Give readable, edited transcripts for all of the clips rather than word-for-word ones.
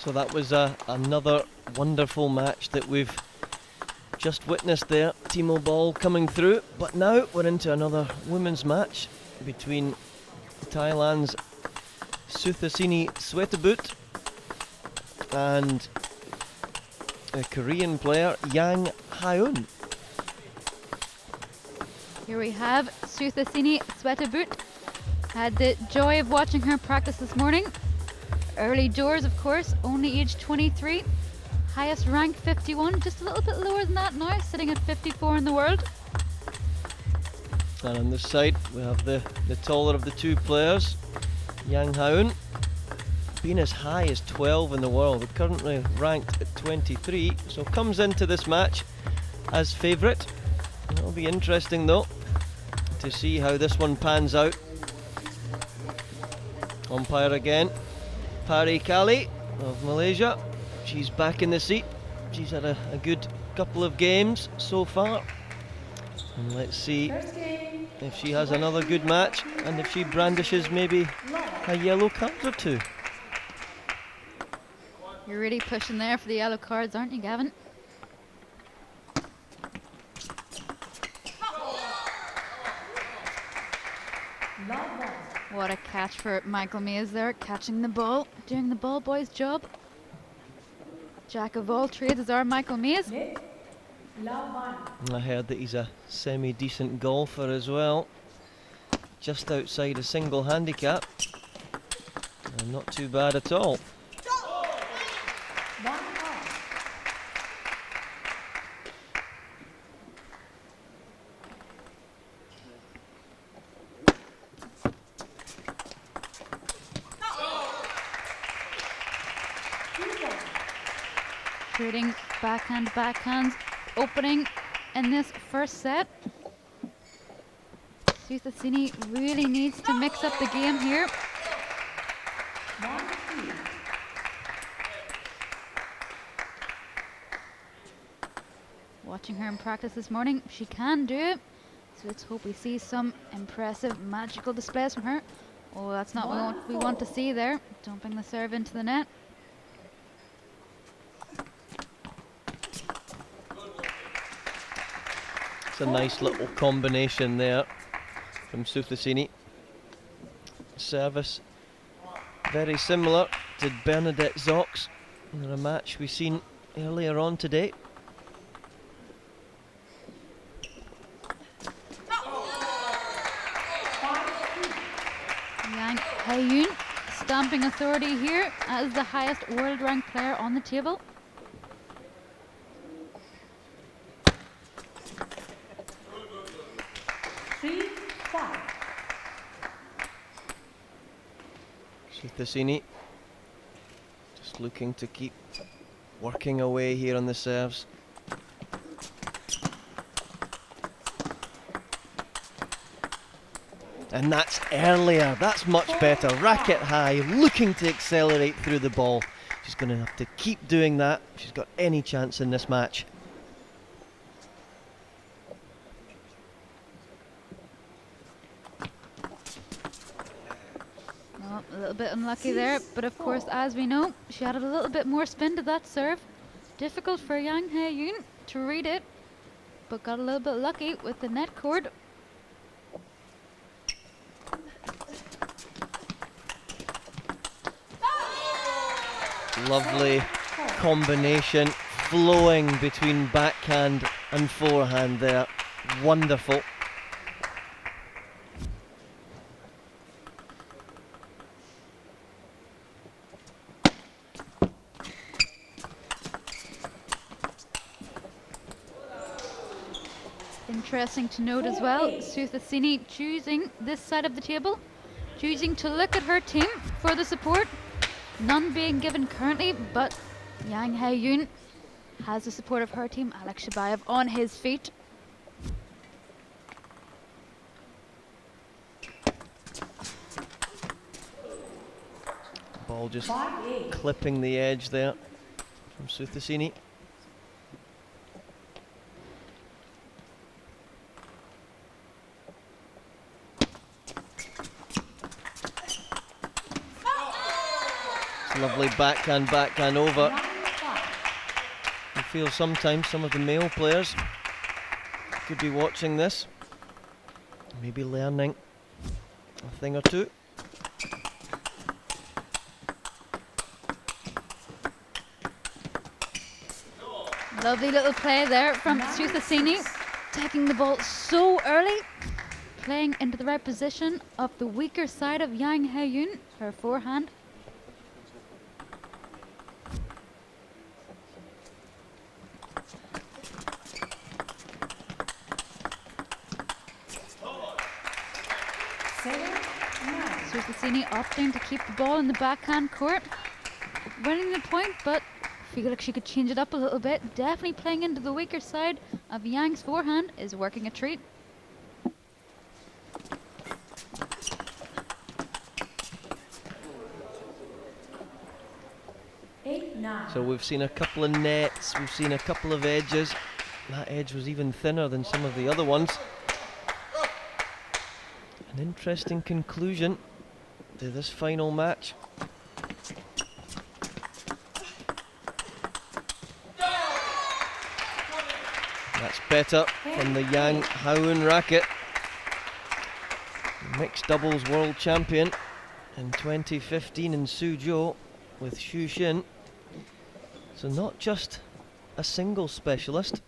So that was another wonderful match that we've just witnessed there. Timo Boll coming through, but now we're into another women's match between Thailand's Suthasini Sawettabut and a Korean player, Yang Haeun. Here we have Suthasini Sawettabut. Had the joy of watching her practice this morning. Early doors, of course, only aged 23. Highest rank 51, just a little bit lower than that now, sitting at 54 in the world. And on this side we have the taller of the two players, Yang Haeun, been as high as 12 in the world, currently ranked at 23, so comes into this match as favourite. It'll be interesting though to see how this one pans out. Umpire again, Pari Kali of Malaysia. She's back in the seat. She's had a good couple of games so far. And let's see if she has another good match and if she brandishes maybe a yellow card or two. You're really pushing there for the yellow cards, aren't you, Gavin? What a catch for Michael Mays there, catching the ball, doing the ball boy's job. Jack of all trades is our Michael Mays. I heard that he's a semi-decent golfer as well. Just outside a single handicap. And not too bad at all. Trading backhands opening in this first set. Suthasini really needs to mix up the game here. Watching her in practice this morning, she can do it. So let's hope we see some impressive magical displays from her. Oh, that's not what we want to see there. Dumping the serve into the net. It's a nice little combination there from Suthasini. Service very similar to Bernadette Zox in a match we've seen earlier on today. Yang Haeun stamping authority here as the highest world ranked player on the table. Suthasini just looking to keep working away here on the serves. And that's earlier, that's much better. Racket high, looking to accelerate through the ball. She's going to have to keep doing that if she's got any chance in this match. Oh, a little bit unlucky there, but of course, as we know, she added a little bit more spin to that serve. Difficult for Yang Haeun to read it, but got a little bit lucky with the net cord. Lovely combination, flowing between backhand and forehand there. Wonderful. Interesting to note as well, Suthasini choosing this side of the table, choosing to look at her team for the support. None being given currently, but Yang Haeun has the support of her team, Alex Shabayev on his feet. Ball just clipping the edge there from Suthasini. Lovely backhand over. I feel sometimes some of the male players could be watching this, maybe learning a thing or two. Lovely little play there from Suthasini, taking the ball so early, playing into the right position of the weaker side of Yang Haeun, her forehand. Suthasini opting to keep the ball in the backhand court, winning the point, but I feel like she could change it up a little bit. Definitely playing into the weaker side of Yang's forehand is working a treat. So we've seen a couple of nets, we've seen a couple of edges. That edge was even thinner than some of the other ones. An interesting conclusion to this final match. That's better from the Yang Haeun racket. Mixed doubles world champion in 2015 in Suzhou with Xu Xin. So not just a singles specialist.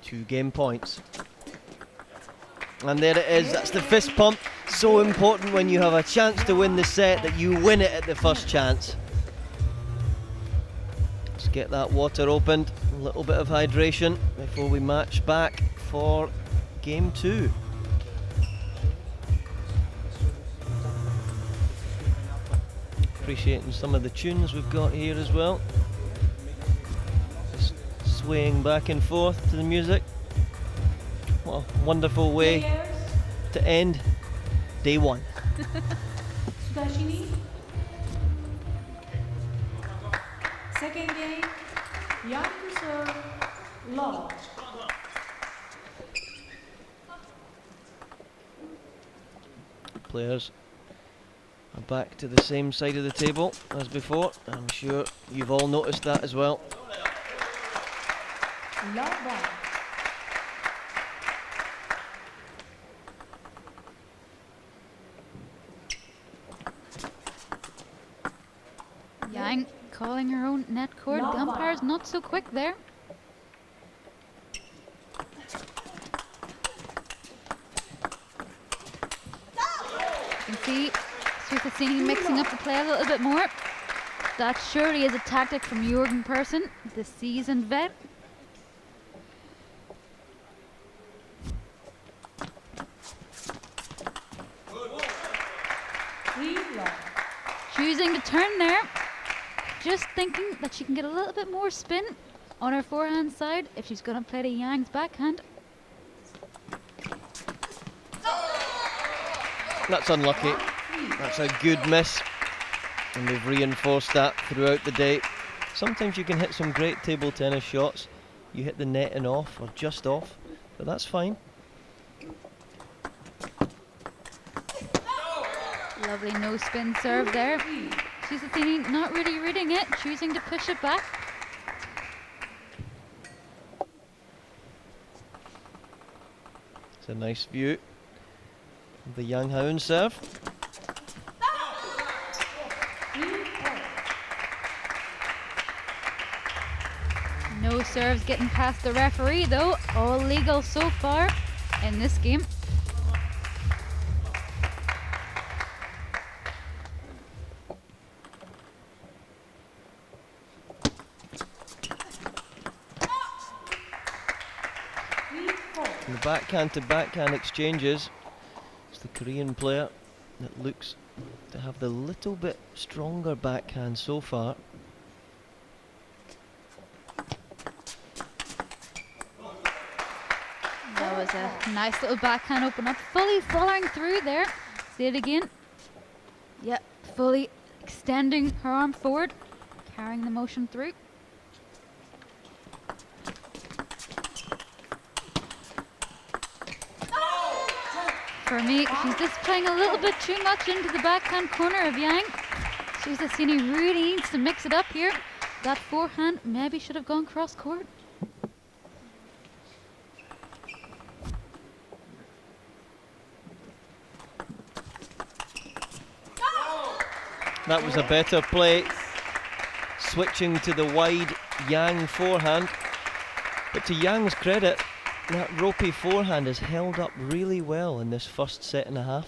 2 game points. And there it is, that's the fist pump. So important when you have a chance to win the set that you win it at the first chance. Let's get that water opened, a little bit of hydration before we match back for game 2. Appreciating some of the tunes we've got here as well. Just swaying back and forth to the music. What a wonderful way to end day 1. Suthasini. Second game, Yang to serve, love. Players are back to the same side of the table as before. I'm sure you've all noticed that as well. Love one. Yang calling her own net cord. The umpire's not so quick there. You can see Suthasini mixing up the play a little bit more. That surely is a tactic from Jürgen Persson, the seasoned vet. Choosing to turn there, just thinking that she can get a little bit more spin on her forehand side if she's going to play to Yang's backhand. That's unlucky. That's a good miss, and they've reinforced that throughout the day. Sometimes you can hit some great table tennis shots. You hit the net and off, or just off, but that's fine. Lovely no spin serve there. Suthasini not really reading it, choosing to push it back. It's a nice view of the Yang Haeun serve. No serves getting past the referee though, all legal so far in this game. In the backhand to backhand exchanges, it's the Korean player that looks to have the little bit stronger backhand so far. That was a nice little backhand open up, fully following through there. See it again. Yep, fully extending her arm forward, carrying the motion through. For me, she's just playing a little bit too much into the backhand corner of Yang. Suthasini really needs to mix it up here. That forehand maybe should have gone cross court. That was a better play, switching to the wide Yang forehand. But to Yang's credit, that ropey forehand has held up really well in this first set and a half.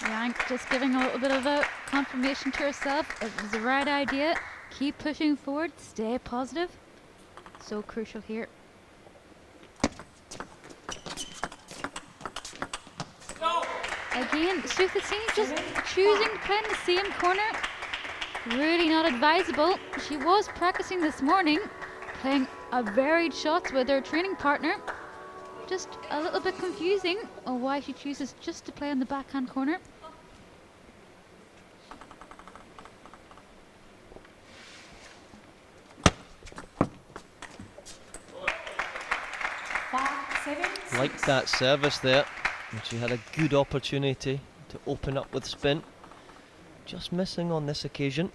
Yang just giving a little bit of a confirmation to herself. It was the right idea. Keep pushing forward, stay positive. So crucial here. Again, Suthasini just choosing to play in the same corner. Really not advisable. She was practicing this morning, playing a varied shots with her training partner. Just a little bit confusing on why she chooses just to play in the backhand corner. Liked that service there. And she had a good opportunity to open up with spin. Just missing on this occasion.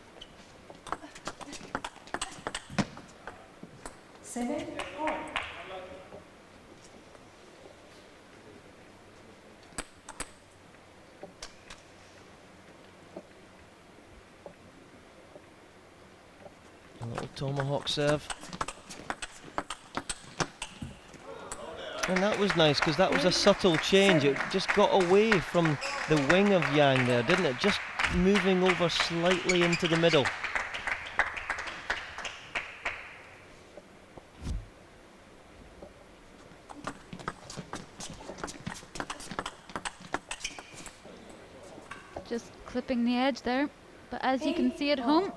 7-all. A little tomahawk serve. And that was nice because that was a subtle change. It just got away from the wing of Yang there, didn't it? Just moving over slightly into the middle. Just clipping the edge there. But as you can see at home,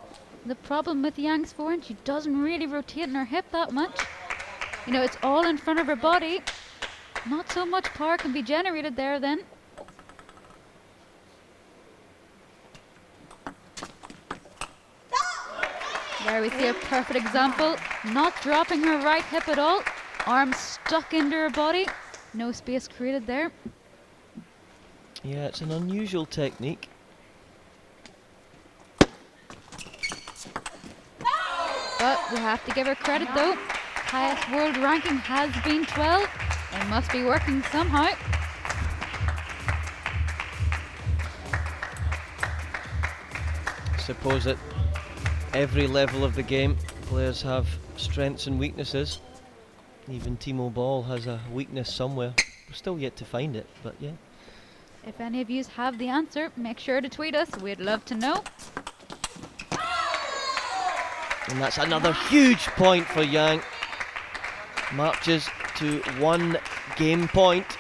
the problem with Yang's forehand, she doesn't really rotate in her hip that much. You know, it's all in front of her body. Not so much power can be generated there then. There we see a perfect example. Not dropping her right hip at all. Arms stuck into her body. No space created there. Yeah, it's an unusual technique. But we have to give her credit though. Highest world ranking has been 12. It must be working somehow. I suppose at every level of the game, players have strengths and weaknesses. Even Timo Boll has a weakness somewhere. We're still yet to find it, but yeah. If any of you have the answer, make sure to tweet us. We'd love to know. And that's another huge point for Yang. Marches to 1 game point.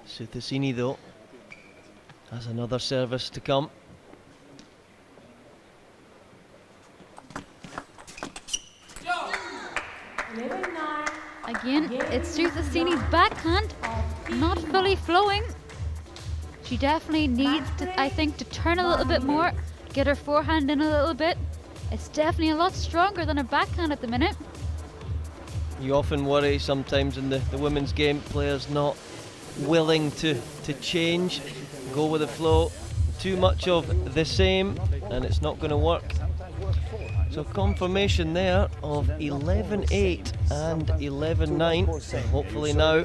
Suthasini though has another service to come. Again, it's Suthasini's backhand, not fully flowing. She definitely needs to, I think, to turn a little bit more, get her forehand in a little bit. It's definitely a lot stronger than her backhand at the minute. You often worry sometimes in the women's game, players not willing to change, go with the flow. Too much of the same, and it's not going to work. So confirmation there of 11-8 and 11-9. Hopefully now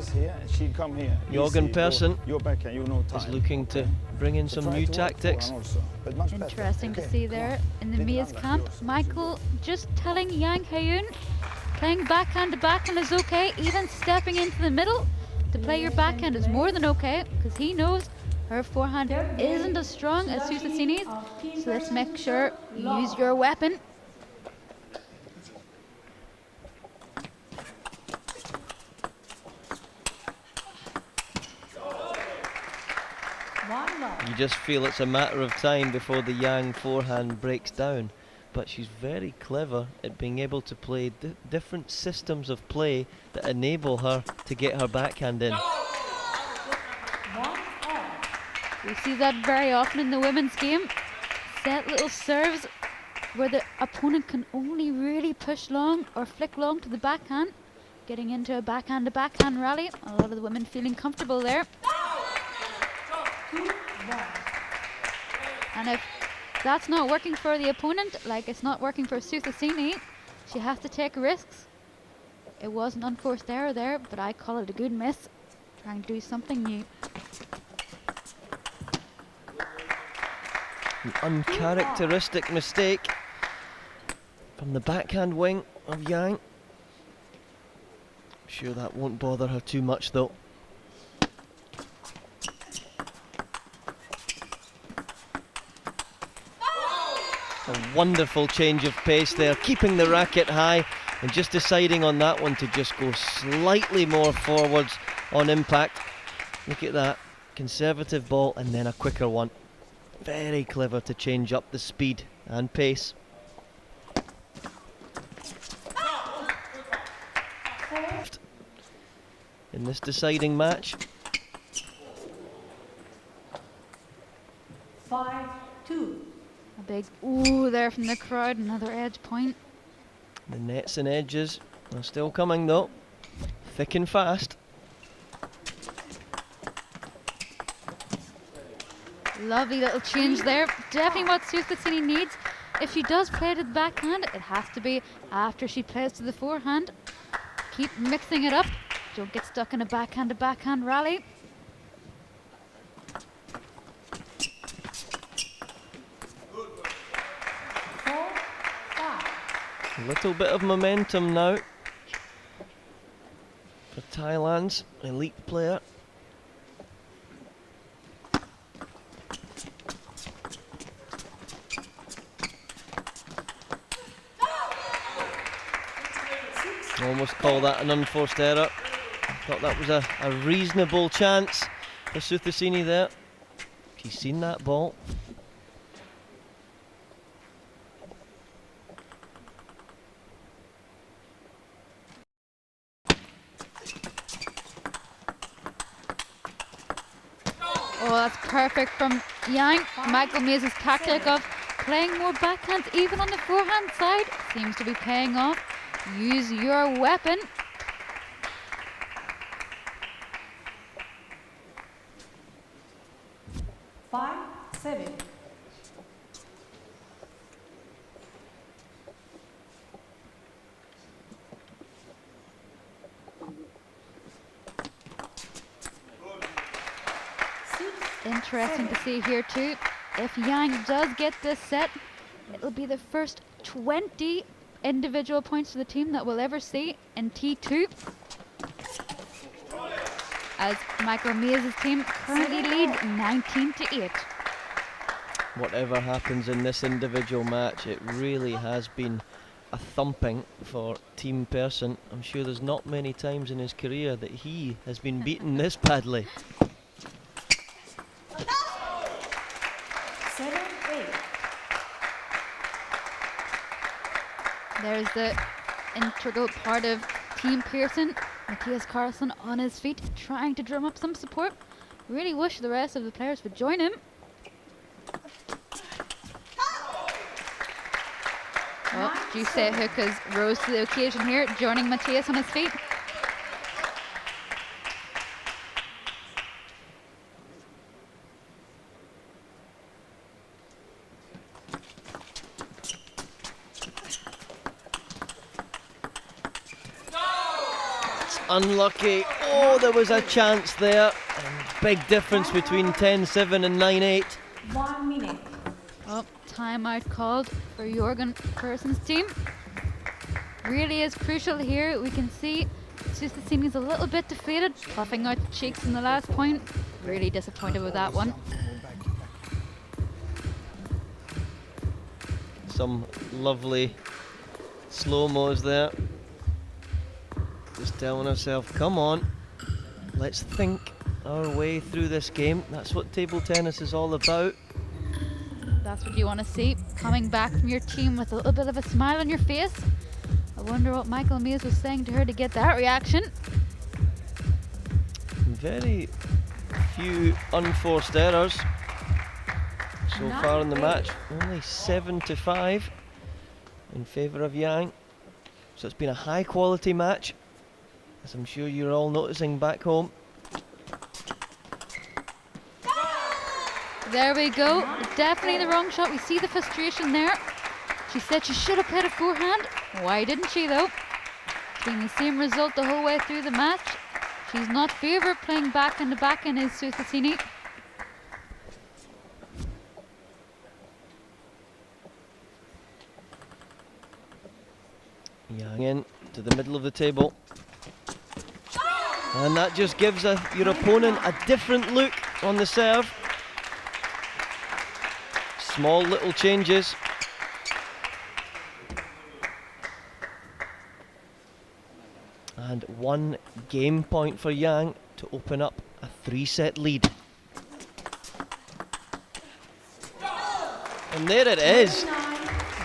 Jorgen Persson is looking to bring in some new tactics. Interesting to see there in the Mia's camp. Michael just telling Yang Haeun playing backhand to backhand is okay. Even stepping into the middle to play your backhand is more than okay, because he knows her forehand isn't as strong as Suthasini's. So let's make sure you use your weapon. You just feel it's a matter of time before the Yang forehand breaks down. But she's very clever at being able to play different systems of play that enable her to get her backhand in. We see that very often in the women's game. Set little serves where the opponent can only really push long or flick long to the backhand, getting into a backhand to backhand rally. A lot of the women feeling comfortable there. 2-1. And if that's not working for the opponent, like it's not working for Suthasini, she has to take risks. It was an unforced error there, but I call it a good miss. Trying to do something new. An uncharacteristic mistake from the backhand wing of Yang. I'm sure that won't bother her too much though. A wonderful change of pace there, keeping the racket high and just deciding on that one to just go slightly more forwards on impact. Look at that, conservative ball and then a quicker one. Very clever to change up the speed and pace. In this deciding match. 5-2. A big ooh there from the crowd, another edge point. The nets and edges are still coming though, thick and fast. Lovely little change there. Definitely what Suthasini needs. If she does play to the backhand, it has to be after she plays to the forehand. Keep mixing it up. Don't get stuck in a backhand to backhand rally. A little bit of momentum now for Thailand's elite player. Almost call that an unforced error. Thought that was a reasonable chance for Suthasini there. She's seen that ball. Oh, that's perfect from Yang. Michael Mays' tactic of playing more backhands even on the forehand side seems to be paying off. Use your weapon. Five, 7. Interesting to see here too. If Yang does get this set, it'll be the first 20 individual points for the team that we'll ever see in T2. As Michael Mays' team currently lead 19-8. Whatever happens in this individual match, it really has been a thumping for Team Person. I'm sure there's not many times in his career that he has been beaten this badly. 7-8. There's the integral part of Team Pearson. Matthias Carlson on his feet, trying to drum up some support. Really wish the rest of the players would join him. Oh, Jusei Hook has rose to the occasion here, joining Matthias on his feet. Unlucky. Oh, there was a chance there. And big difference between 10-7 and 9-8. 1 minute. Oh, timeout called for Jorgen Persson's team. Really is crucial here. We can see Suthasini's a little bit deflated, puffing out the cheeks in the last point. Really disappointed with that one. Some lovely slow-mos there. Just telling herself, come on, let's think our way through this game. That's what table tennis is all about. That's what you want to see. Coming back from your team with a little bit of a smile on your face. I wonder what Michael Mays was saying to her to get that reaction. Very few unforced errors so far in the match. Only 7-5. in favour of Yang. So it's been a high quality match, as I'm sure you're all noticing back home. There we go. Definitely the wrong shot. We see the frustration there. She said she should have played a forehand. Why didn't she though? It's been the same result the whole way through the match. She's not favoured playing backhand to backhand, is Suthasini. Yang in to the middle of the table. And that just gives your opponent a different look on the serve. Small little changes. And 1 game point for Yang to open up a 3-set lead. And there it is.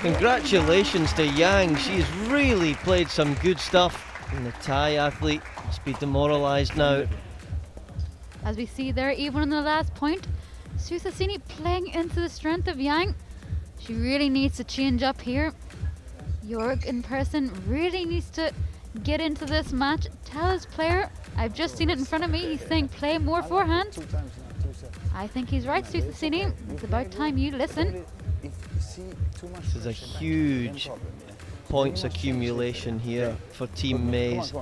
Congratulations to Yang. She's really played some good stuff. And the Thai athlete must be demoralised now. As we see there, even on the last point, Suthasini playing into the strength of Yang. She really needs to change up here. Jorg in person really needs to get into this match. Tell his player, I've just seen it in front of me, he's saying play more forehand. I think he's right, Suthasini. It's about time you listen. This is a huge points accumulation here for Team Mays.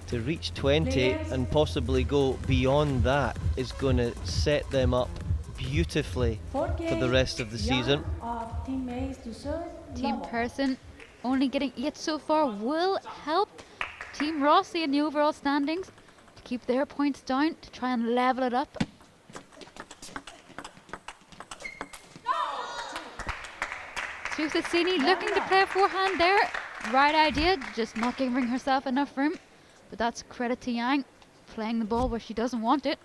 To reach 20 and possibly go beyond that is going to set them up beautifully for the rest of the season. Team person only getting 8 so far will help Team Rossi in the overall standings to keep their points down, to try and level it up. Suthasini looking to play a forehand there. Right idea, just not giving herself enough room. But that's credit to Yang, playing the ball where she doesn't want it.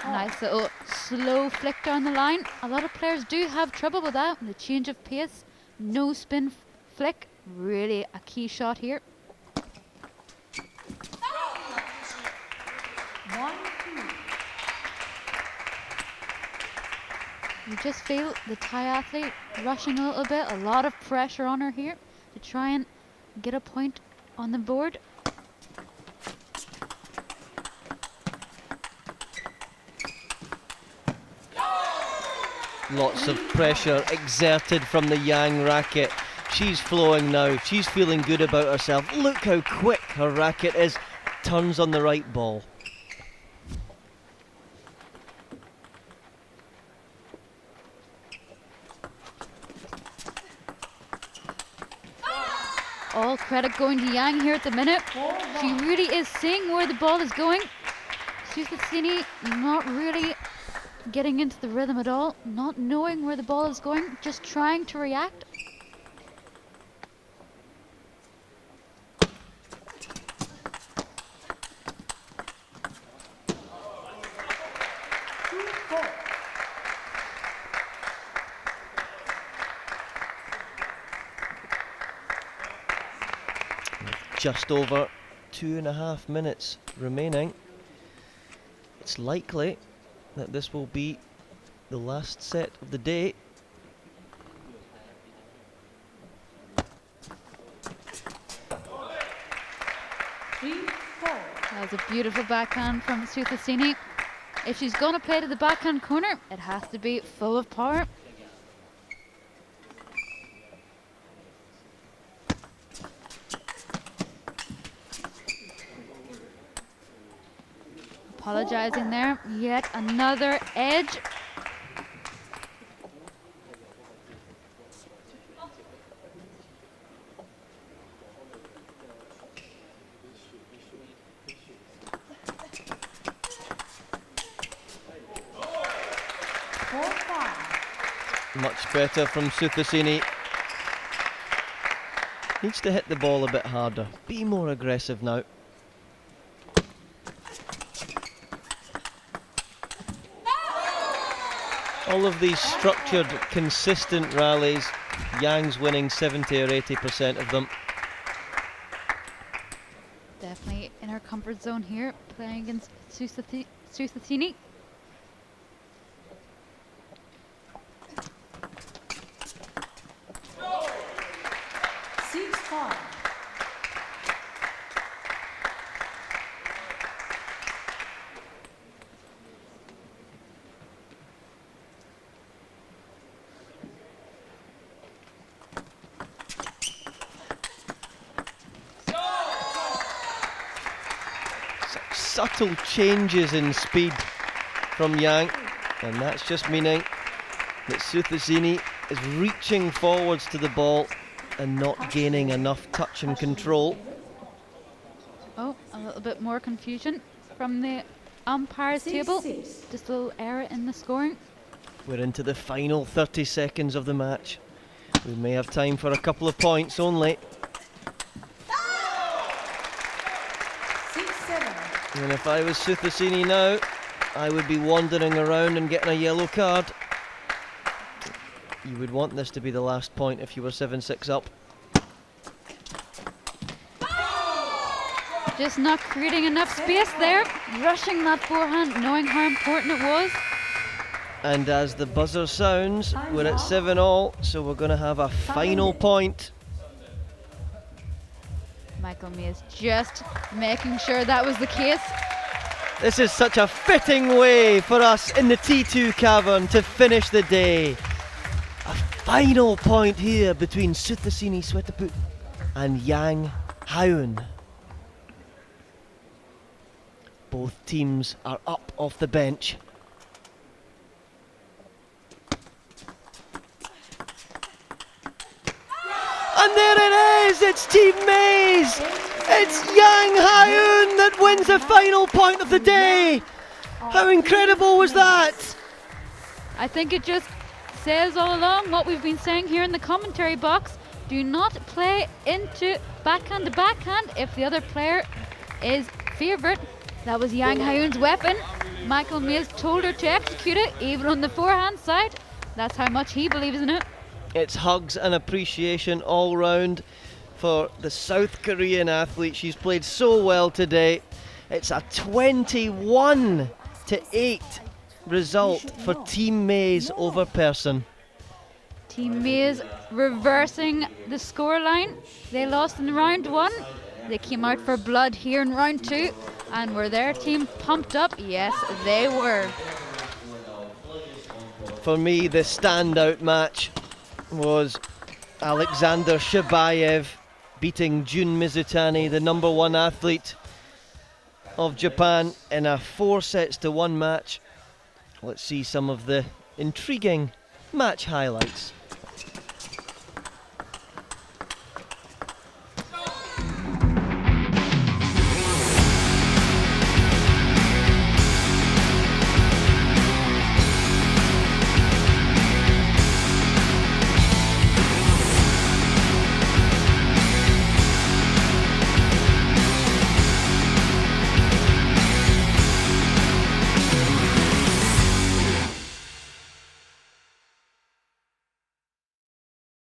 Nice little slow flick down the line. A lot of players do have trouble with that. The change of pace, no spin flick, really a key shot here. 1-2. You just feel the Thai athlete rushing a little bit, a lot of pressure on her here to try and get a point on the board. Lots of pressure exerted from the Yang racket. She's flowing now. She's feeling good about herself. Look how quick her racket is. Turns on the right ball. All credit going to Yang here at the minute. She really is seeing where the ball is going. Suthasini not really getting into the rhythm at all, not knowing where the ball is going, just trying to react. Just over 2.5 minutes remaining. It's likely that this will be the last set of the day. That was a beautiful backhand from Suthasini. If she's going to play to the backhand corner, it has to be full of power. Apologizing there, yet another edge. Much better from Suthasini. Needs to hit the ball a bit harder. Be more aggressive now. All of these structured, consistent rallies, Yang's winning 70 or 80% of them. Definitely in her comfort zone here, playing against Suthasini. 6-5. Subtle changes in speed from Yang, and that's just meaning that Suthasini is reaching forwards to the ball and not gaining enough touch and control. Oh, a little bit more confusion from the umpire's table. 6-6. Just a little error in the scoring. We're into the final 30 seconds of the match. We may have time for a couple of points only. 6-7. And if I was Suthasini now, I would be wandering around and getting a yellow card. You would want this to be the last point if you were 7-6 up. Just not creating enough space there. Rushing that forehand, knowing how important it was. And as the buzzer sounds, we're at 7-all, so we're going to have a final point. Michael Mays just making sure that was the case. This is such a fitting way for us in the T2 cavern to finish the day. A final point here between Suthasini Sawettabut and Yang Haeun. Both teams are up off the bench. And there it is, it's Team Mays! It's Yang Haeun that wins the final point of the day! How incredible was that? I think it just says all along what we've been saying here in the commentary box. Do not play into backhand to backhand if the other player is favourite. That was Yang Haeun's weapon. Michael Mays told her to execute it, even on the forehand side. That's how much he believes in it. It's hugs and appreciation all round for the South Korean athlete. She's played so well today. It's a 21-8 result for Team Mays over Person. Team Mays reversing the scoreline. They lost in round 1. They came out for blood here in round 2. And were their team pumped up? Yes, they were. For me, the standout match was Alexander Shabayev beating Jun Mizutani, the #1 athlete of Japan, in a 4-1 match. Let's see some of the intriguing match highlights.